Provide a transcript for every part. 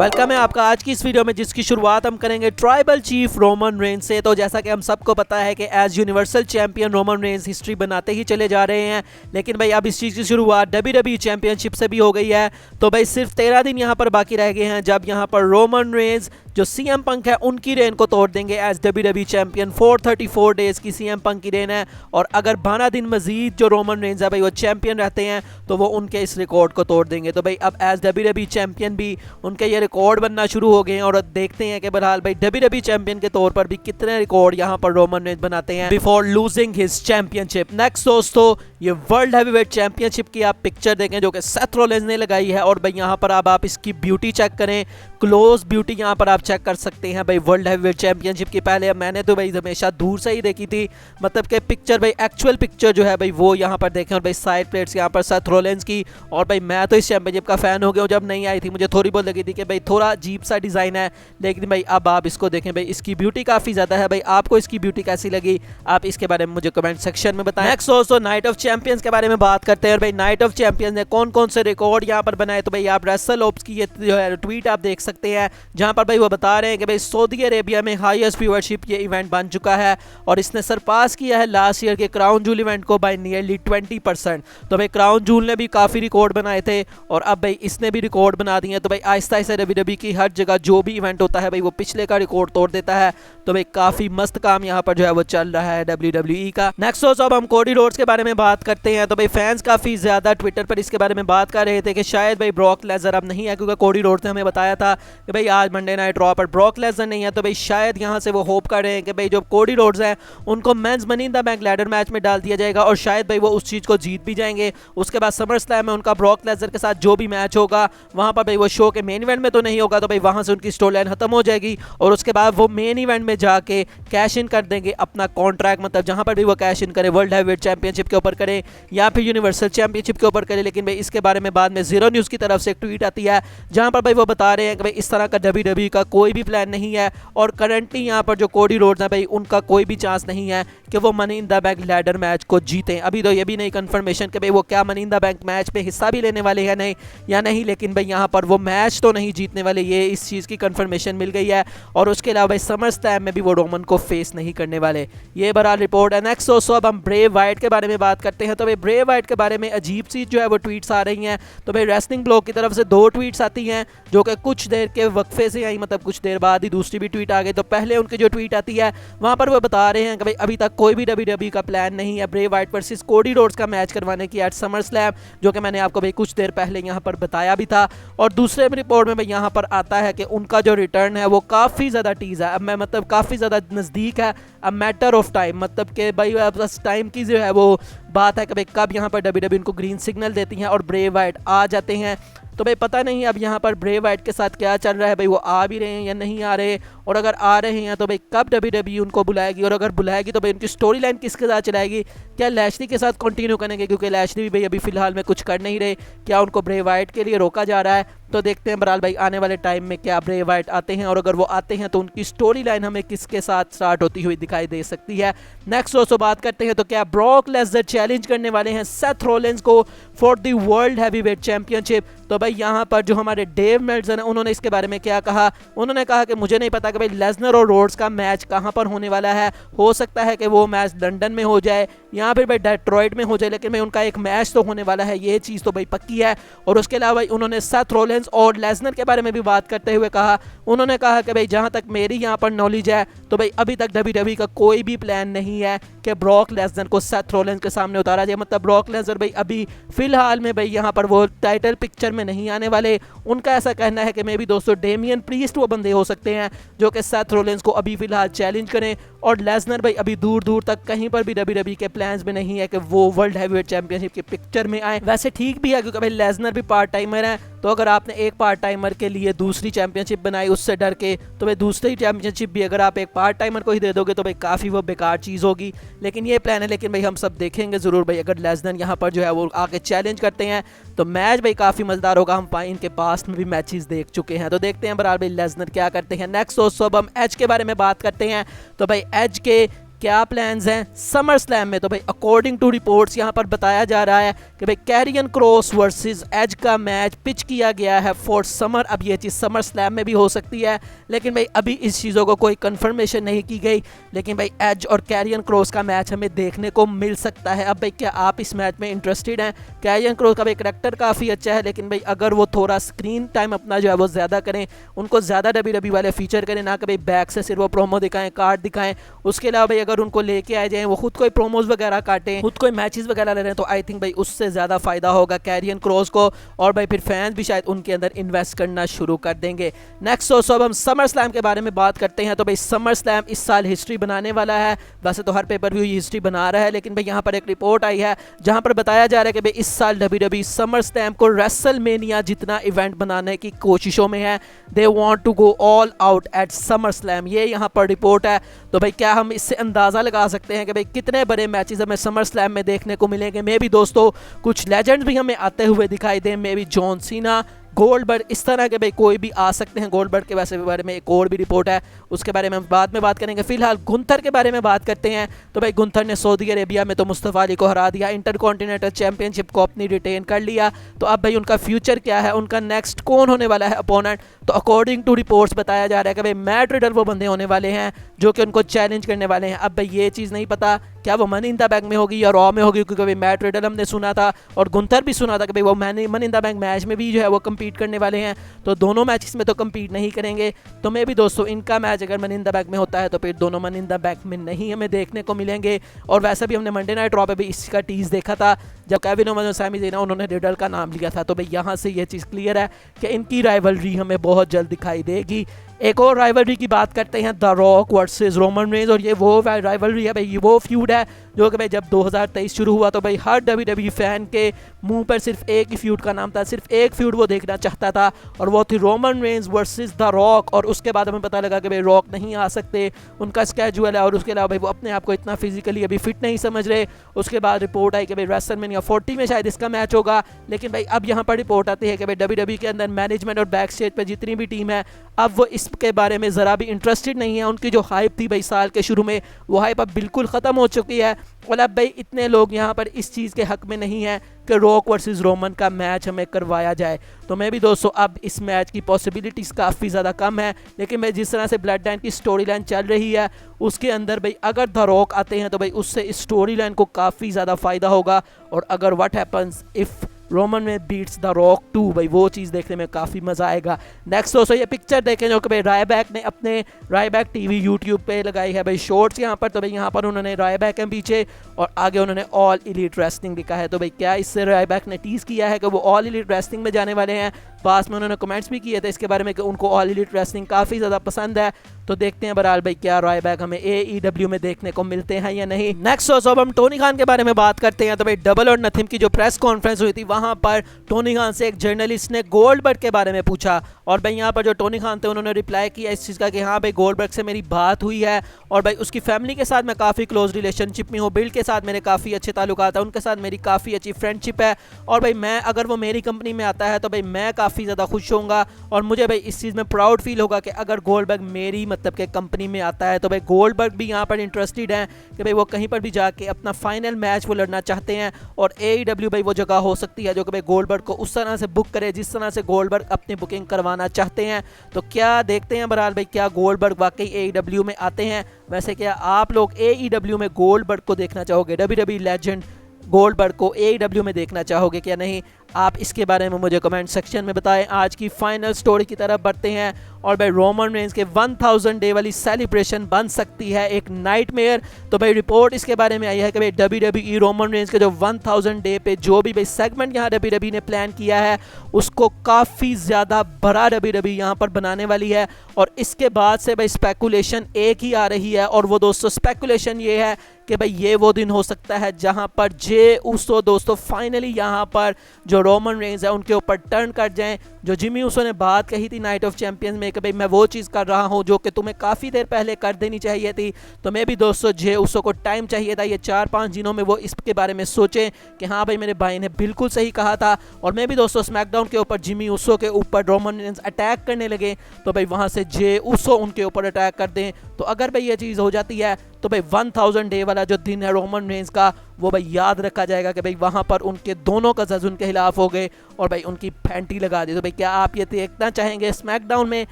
Welcome है आपका आज की इस वीडियो में, जिसकी शुरुआत हम करेंगे ट्राइबल चीफ रोमन रेंज से। तो जैसा कि हम सबको पता है कि as universal champion Roman Reigns history बनाते ही चले जा रहे हैं, लेकिन भाई अब इस चीज़ की शुरुआत WWE चैंपियनशिप से भी हो गई है। तो भाई सिर्फ 13 दिन यहाँ पर बाकी रह गए हैं जब यहाँ पर रोमन रेंज जो CM पंक है उनकी रेन को तोड़ देंगे एज WWE चैंपियन। 434 डेज की CM पंक की रेन है, और अगर 12 दिन मजीद जो रोमन रेंज है भाई वो चैंपियन रहते हैं तो वो उनके इस रिकॉर्ड को तोड़ देंगे। तो भाई अब एज WWE चैंपियन भी उनके ये रिकॉर्ड बनना शुरू हो गए हैं, और देखते हैं कि बहरहाल भाई WWE चैंपियन के तौर पर भी कितने रिकॉर्ड यहाँ पर रोमन रेंज बनाते हैं before losing his championship. Next दोस्तों, ये वर्ल्ड हैवीवेट चैंपियनशिप की आप पिक्चर देखें जो कि सेथ रोलिंस ने लगाई है, और भाई यहाँ पर अब आप इसकी ब्यूटी चेक करें, क्लोज ब्यूटी यहाँ पर आप चेक कर सकते हैं भाई वर्ल्ड हैवीवेट चैंपियनशिप की। पहले मैंने तो भाई हमेशा दूर से ही देखी थी, मतलब कि पिक्चर भाई एक्चुअल पिक्चर जो है भाई वो यहाँ पर देखें, और भाई साइड प्लेट्स यहाँ पर सेथ रोलिंस की। और भाई मैं तो इस चैंपियनशिप का फैन हो गया हूँ, जब नहीं आई थी मुझे थोड़ी बहुत लगी थी कि भाई थोड़ा अजीब सा डिज़ाइन है, लेकिन भाई अब आप इसको देखें भाई इसकी ब्यूटी काफ़ी ज़्यादा है। भाई आपको इसकी ब्यूटी कैसी लगी, आप इसके बारे में मुझे कमेंट सेक्शन में बताएं। नेक्स्ट दोस्तों, नाइट ऑफ चैंपियंस के बारे में बात करते हैं। और भाई नाइट ऑफ चैंपियंस ने कौन कौन से रिकॉर्ड यहाँ पर बनाए, तो भाई आप रेसल ओप्स की ये जो है ट्वीट आप देख सकते हैं, जहाँ पर भाई वो बता रहे हैं कि भाई सऊदी अरेबिया में हाईएस्ट व्यूअरशिप ये इवेंट बन चुका है, और इसने सरपास किया है लास्ट ईयर के क्राउन जूल इवेंट को बाय नियरली 20%। तो भाई क्राउन जूल ने भी काफ़ी रिकॉर्ड बनाए थे, और अब भाई इसने भी रिकॉर्ड बना दिए हैं। तो भाई आहिस्ता आहिस्ता WWE की हर जगह जो भी इवेंट होता है भाई वो पिछले का रिकॉर्ड तोड़ देता है। तो भाई काफ़ी मस्त काम यहाँ पर जो है वो चल रहा है WWE का। नेक्स्ट दोस्तों, अब हम कोडी रोड्स के बारे में बात करते हैं। तो भाई फैंस काफ़ी ज़्यादा ट्विटर पर इसके बारे में बात कर रहे थे कि शायद भाई ब्रॉक लेसनर अब नहीं है, क्योंकि कोडी रोड्स ने हमें बताया था कि भाई आज मंडे नाइट रॉ पर ब्रॉक लेसनर नहीं है। तो भाई शायद यहाँ से वो होप कर रहे हैं कि भाई जो कोडी रोड्स हैं उनको men's money in the bank ladder match में डाल दिया जाएगा, और शायद भाई वो उस चीज़ को जीत भी जाएंगे। उसके बाद समर स्लैम में उनका ब्रॉक लेसनर के साथ जो भी मैच होगा वहाँ पर भाई वो शो के मेन इवेंट में तो नहीं होगा, तो भाई वहाँ से उनकी स्टोरी लाइन खत्म हो जाएगी, और उसके बाद वो मेन इवेंट में जाके कैश इन कर देंगे अपना कॉन्ट्रैक्ट, मतलब जहाँ पर भी वो कैश इन करे वर्ल्ड हैवीवेट चैंपियनशिप के ऊपर करे या फिर यूनिवर्सल चैंपियनशिप के ऊपर करे। लेकिन भाई इसके बारे में बाद में जीरो न्यूज़ की तरफ से एक ट्वीट आती है जहाँ पर भाई वो बता रहे हैं कि भाई इस तरह का WWE का कोई भी प्लान नहीं है, और करंटली यहाँ पर जो कोडी रोड्स हैं भाई उनका कोई भी चांस नहीं है कि वो money in the bank ladder match को जीतें। अभी तो ये भी नहीं कंफर्मेशन कि भाई वो क्या money in the bank match में हिस्सा भी लेने वाले हैं नहीं या नहीं, लेकिन भाई यहाँ पर वो मैच तो नहीं जीतने वाले, ये इस चीज़ की कंफर्मेशन मिल गई है। और उसके अलावा भाई समर स्लैम में भी वो रोमन को फेस नहीं करने वाले, ये बहरहाल रिपोर्ट है। नेक्स्ट दोस्तों, अब हम ब्रेव वाइट के बारे में बात करते हैं। तो भाई ब्रेव वाइट के बारे में अजीब सी जो है वो ट्वीट्स आ रही हैं। तो भाई रेसलिंग ब्लॉग की तरफ से 2 ट्वीट्स आती हैं जो कि कुछ देर के वक्फे से आई, मतलब कुछ देर बाद ही दूसरी भी ट्वीट आ गई। तो पहले उनकी जो ट्वीट आती है वहाँ पर वो बता रहे हैं कि भाई अभी तक कोई भी WWE का प्लान नहीं है brave white versus Cody Rhodes का मैच करवाने की एट समर स्लैम, जो कि मैंने आपको भाई कुछ देर पहले यहाँ पर बताया भी था। और दूसरे रिपोर्ट में भाई यहाँ पर आता है कि उनका जो रिटर्न है वो काफ़ी ज़्यादा टीज़ है, अब मैं मतलब काफ़ी ज़्यादा नज़दीक है, अ मैटर ऑफ टाइम, मतलब कि भाई बस टाइम की जो है वो बात है कि भाई कब यहाँ पर WWE उनको ग्रीन सिग्नल देती हैं और ब्रेव वाइट आ जाते हैं। तो भाई पता नहीं अब यहाँ पर ब्रेव वाइट के साथ क्या चल रहा है, भाई वो आ भी रहे हैं या नहीं आ रहे, और अगर आ रहे हैं तो भाई कब WWE उनको बुलाएगी, और अगर बुलाएगी तो भाई उनकी स्टोरी लाइन किसके साथ चलाएगी, क्या लैशली के साथ कंटिन्यू करेंगे, क्योंकि लैशली भी भाई अभी फिलहाल में कुछ कर नहीं रहे, क्या उनको ब्रेव वाइट के लिए रोका जा रहा है। तो देखते हैं बहरहाल भाई आने वाले टाइम में क्या ब्रेव वाइट आते हैं, और अगर वो आते हैं तो उनकी स्टोरी लाइन हमें किसके साथ स्टार्ट होती हुई दिखाई दे सकती है। नेक्स्ट दोस्तों बात करते हैं, तो क्या ब्रॉक लेसनर चैलेंज करने वाले हैं सेथ रोलिंस को for the world heavyweight championship. तो भाई यहाँ पर जो हमारे डेव मेल्टजर हैं उन्होंने इसके बारे में क्या कहा, उन्होंने कहा कि मुझे नहीं पता कि भाई लेसनर और रोड्स का मैच कहाँ पर होने वाला है, हो सकता है कि वो मैच लंदन में हो जाए या फिर भाई डेट्रॉइट में हो जाए, लेकिन भाई उनका एक मैच तो होने वाला है, ये चीज़ तो भाई पक्की है। और उसके अलावा भाई उन्होंने सेथ रोलिंस और लेसनर के बारे में भी बात करते हुए कहा, उन्होंने कहा कि भाई जहाँ तक मेरी यहाँ पर नॉलेज है तो भाई अभी तक WWE का कोई भी प्लान नहीं है कि ब्रॉक लेसनर को सेथ रोलिंस के सामने उतारा जाए, मतलब ब्रॉक लेसनर भाई अभी फिलहाल में भाई यहाँ पर वो टाइटल पिक्चर में नहीं आने वाले। उनका ऐसा कहना है कि मे भी दोस्तों डेमियन प्रीस्ट वो बंदे हो सकते हैं जो कि सेथ रोलिंस को अभी फिलहाल चैलेंज करें, और लेसनर भाई अभी दूर दूर तक कहीं पर भी WWE के प्लान्स में नहीं है कि वो वर्ल्ड हैवीवेट चैंपियनशिप की पिक्चर में आए। वैसे ठीक भी है क्योंकि भाई लेसनर भी पार्ट टाइमर है, तो अगर आपने एक पार्ट टाइमर के लिए दूसरी चैंपियनशिप बनाई उससे डर के, तो भाई दूसरी चैंपियनशिप भी अगर आप एक पार्ट टाइमर को ही दे दोगे तो भाई काफ़ी वो बेकार चीज़ होगी। लेकिन ये प्लान है, लेकिन भाई हम सब देखेंगे ज़रूर भाई अगर लेसनर यहाँ पर जो है वो आके चैलेंज करते हैं तो मैच भाई काफ़ी मज़ेदार होगा। हम इनके पास में भी मैचेस देख चुके हैं, तो देखते हैं बराबर भाई लेसनर क्या करते हैं। नेक्स्ट दोस्तों अब हम एज के बारे में बात करते हैं। तो भाई एज के क्या प्लान्स हैं समर स्लैम में। तो भाई अकॉर्डिंग टू रिपोर्ट्स यहाँ पर बताया जा रहा है कि भाई कैरियन क्रॉस वर्सेस एज का मैच पिच किया गया है फॉर समर। अब ये चीज़ समर स्लैम में भी हो सकती है, लेकिन भाई अभी इस चीज़ों को कोई कंफर्मेशन नहीं की गई। लेकिन भाई एज और कैरियन क्रॉस का मैच हमें देखने को मिल सकता है। अब भाई क्या आप इस मैच में इंटरेस्टेड हैं? कैरियन क्रॉस का भाई करैक्टर काफ़ी अच्छा है, लेकिन भाई अगर वो थोड़ा स्क्रीन टाइम अपना जो है वो ज़्यादा करें, उनको ज़्यादा WWE वाले फीचर करें, ना कि भाई बैक से सिर्फ वो प्रोमो दिखाएं, कार्ड दिखाएं। उसके अलावा भाई अगर उनको लेके आ जाएं, वो खुद कोई प्रोमोज वगैरह काटें, खुद कोई मैचेस वगैरह ले रहे हैं, तो आई थिंक भाई उससे ज़्यादा फायदा होगा कैरियन क्रॉस को, और भाई फिर फैंस भी शायद उनके अंदर इन्वेस्ट करना शुरू कर देंगे। नेक्स्ट दोस्तों अब हम समर स्लैम के बारे में बात करते हैं। तो भाई समर स्लैम इस साल हिस्ट्री बनाने वाला है। वैसे तो हर पेपर व्यू हिस्ट्री बना रहा है, लेकिन भाई यहाँ पर एक रिपोर्ट आई है जहाँ पर बताया जा रहा है कि भाई इस साल WWE समर स्लैम को रेसलमेनिया जितना इवेंट बनाने की कोशिशों में है। They want to go all out at SummerSlam, ये यहाँ पर रिपोर्ट है। तो भाई क्या हम इससे अंदाज़ा लगा सकते हैं कि भाई कितने बड़े मैचेस हमें समर स्लैम में देखने को मिलेंगे? मे भी दोस्तों कुछ लेजेंड्स भी हमें आते हुए दिखाई दें, may be John Cena, Goldberg, इस तरह के भाई कोई भी आ सकते हैं। गोल्डबर्ग के वैसे बारे में एक और भी रिपोर्ट है, उसके बारे में हम बाद में बात करेंगे। फिलहाल गुंथर के बारे में बात करते हैं। तो भाई गुंथर ने सऊदी अरेबिया में तो मुस्तफा अली को हरा दिया, इंटरकॉन्टिनेंटल चैंपियनशिप को अपनी रिटेन कर लिया। तो अब भाई उनका फ्यूचर क्या है, उनका नेक्स्ट कौन होने वाला है अपोनेंट? तो अकॉर्डिंग टू रिपोर्ट्स बताया जा रहा है कि भाई मैट रिडल वो बंदे होने वाले हैं जो कि उनको चैलेंज करने वाले हैं। अब भाई ये चीज़ नहीं पता क्या वो मनी इन द बैंक में होगी या रॉ में होगी, क्योंकि भाई मैट रिडल हमने सुना था और गुंथर भी सुना था कि भाई वो money in the bank match में भी जो है वो कम्पीट करने वाले हैं। तो दोनों मैचेस में तो कम्पीट नहीं करेंगे। तो मैं भी दोस्तों इनका मैच अगर मनी इन द बैंक में होता है तो फिर दोनों मनी इन द बैंक में नहीं हमें देखने को मिलेंगे। और वैसे भी हमने मंडे नाइट रॉ पे भी इसका टीज देखा था जब केविन ओवन और सैमी ज़ेन उन्होंने रिडल का नाम लिया था। तो भाई यहाँ से ये चीज़ क्लियर है कि इनकी राइवलरी हमें बहुत जल्द दिखाई देगी। एक और राइवलरी की बात करते हैं, the rock versus Roman Reigns, और ये वो राइवलरी है भाई, ये वो फ्यूड है जो कि भाई जब 2023 शुरू हुआ तो भाई हर WWE फैन के मुंह पर सिर्फ एक ही फ्यूड का नाम था, सिर्फ एक फ्यूड वो देखना चाहता था, और वो थी Roman Reigns versus the rock. और उसके बाद हमें पता लगा कि भाई रॉक नहीं आ सकते, उनका स्केड्यूल है, और उसके अलावा भाई वो अपने आप को इतना फिजिकली अभी फिट नहीं समझ रहे। उसके बाद रिपोर्ट आई कि भाई रेसलमेनिया 40 में शायद इसका मैच होगा। लेकिन भाई अब यहाँ पर रिपोर्ट आती है कि भाई WWE के अंदर मैनेजमेंट और बैक स्टेज पर जितनी भी टीम है अब वो इसके बारे में ज़रा भी इंटरेस्टेड नहीं है। उनकी जो हाइप थी भाई साल के शुरू में, वो हाइप अब बिल्कुल ख़त्म हो चुकी है। और अब भाई इतने लोग यहाँ पर इस चीज़ के हक में नहीं है कि रॉक वर्सेस रोमन का मैच हमें करवाया जाए। तो मैं भी दोस्तों अब इस मैच की पॉसिबिलिटीज़ काफ़ी ज़्यादा कम है। लेकिन मैं जिस तरह से ब्लड लाइन की स्टोरी लाइन चल रही है उसके अंदर भाई अगर द रॉक आते हैं तो भाई उससे इस स्टोरी लाइन को काफ़ी ज़्यादा फ़ायदा होगा। और अगर व्हाट हैपन्स इफ़ रोमन में बीट्स द रॉक 2, भाई वो चीज़ देखने में काफ़ी मज़ा आएगा। नेक्स्ट दोस्तों ये पिक्चर देखें जो कि भाई रायबैक ने अपने रायबैक टीवी यूट्यूब पे लगाई है भाई शॉर्ट्स यहाँ पर। तो भाई यहाँ पर उन्होंने रायबैक है पीछे और आगे उन्होंने ऑल एलीट रेसलिंग लिखा है। तो भाई क्या इससे रायबैक ने टीज़ किया है कि वो ऑल एलीट रेसलिंग में जाने वाले हैं? पास में उन्होंने कमेंट्स भी किए थे इसके बारे में कि उनको ऑल एलीट रेसलिंग काफ़ी ज़्यादा पसंद है। तो देखते हैं बहरहाल भाई क्या रायबैक हमें AEW में देखने को मिलते हैं या नहीं। नेक्स्ट दोस्तों अब हम टोनी खान के बारे में बात करते हैं। तो भाई डबल और नथिंग की जो प्रेस कॉन्फ्रेंस हुई थी वहाँ पर टोनी खान से एक जर्नलिस्ट ने गोल्डबर्ग के बारे में पूछा, और भाई यहाँ पर जो टोनी खान थे उन्होंने रिप्लाई किया इस चीज़ का कि हाँ भाई गोल्डबर्ग से मेरी बात हुई है और भाई उसकी फैमिली के साथ मैं काफ़ी क्लोज रिलेशनशिप में हूँ, बिल के साथ मेरे काफ़ी अच्छे ताल्लुकात हैं, उनके साथ मेरी काफ़ी अच्छी फ्रेंडशिप है, और भाई मैं अगर वो मेरी कंपनी में आता है तो भाई मैं काफ़ी ज़्यादा खुश होऊंगा और मुझे भाई इस चीज़ में प्राउड फील होगा कि अगर गोल्डबर्ग मेरी मतलब के कंपनी में आता है। तो भाई गोल्डबर्ग भी यहाँ पर इंटरेस्टेड हैं कि भाई वो कहीं पर भी जाके अपना फाइनल मैच वो लड़ना चाहते हैं, और AEW भाई वो जगह हो सकती है जो कि भाई गोल्डबर्ग को उस तरह से बुक करे जिस तरह से गोल्डबर्ग अपनी बुकिंग करवाना चाहते हैं। तो क्या देखते हैं बहरहाल भाई क्या गोल्डबर्ग वाकई AEW में आते हैं? वैसे क्या आप लोग AEW में गोल्डबर्ग को देखना चाहोगे, WWE लेजेंड गोल्डबर्ग को AEW में देखना चाहोगे क्या नहीं? आप इसके बारे में मुझे कमेंट सेक्शन में बताएं। आज की फाइनल स्टोरी की तरफ बढ़ते हैं, और भाई रोमन रेंज के 1000 डे वाली सेलिब्रेशन बन सकती है एक नाइटमेयर। तो भाई रिपोर्ट इसके बारे में आई है कि भाई WWE रोमन रेंज के जो 1000 डे पे जो भी भाई सेगमेंट यहाँ WWE ने प्लान किया है उसको काफ़ी ज़्यादा बड़ा WWE यहाँ पर बनाने वाली है। और इसके बाद से भाई स्पेकुलेशन एक ही आ रही है, और वो दोस्तों स्पेकुलेशन ये है कि भाई ये वो दिन हो सकता है जहाँ पर जे उसो दोस्तों फाइनली यहाँ पर जो जो रोमन रेंज है उनके ऊपर टर्न कर जाएं। जो जिमी ऊसो ने बात कही थी नाइट ऑफ चैंपियंस में कि भाई मैं वो चीज़ कर रहा हूँ जो कि तुम्हें काफ़ी देर पहले कर देनी चाहिए थी, तो मैं भी दोस्तों जे ऊसो को टाइम चाहिए था, ये 4-5 दिनों में वो इसके बारे में सोचें कि हाँ भाई मेरे भाई ने बिल्कुल सही कहा था। और मैं भी दोस्तों स्मैकडाउन के ऊपर जिमी ऊसो के ऊपर रोमन रेंज अटैक करने लगे तो भाई वहाँ से जे ऊसो उनके ऊपर अटैक कर दें। तो अगर भाई ये चीज़ हो जाती है तो भाई 1000 डे वाला जो दिन है रोमन रेंज का वो भाई याद रखा जाएगा कि भाई वहाँ पर उनके दोनों कज़न्स उनके खिलाफ हो गए और भाई उनकी फैंटी लगा दी। तो भाई क्या आप ये देखना चाहेंगे स्मैकडाउन में?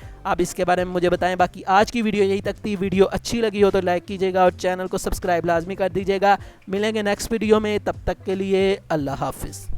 आप इसके बारे में मुझे बताएं। बाकी आज की वीडियो यही तक थी। वीडियो अच्छी लगी हो तो लाइक कीजिएगा और चैनल को सब्सक्राइब लाजमी कर दीजिएगा। मिलेंगे नेक्स्ट वीडियो में, तब तक के लिए अल्लाह हाफिज़।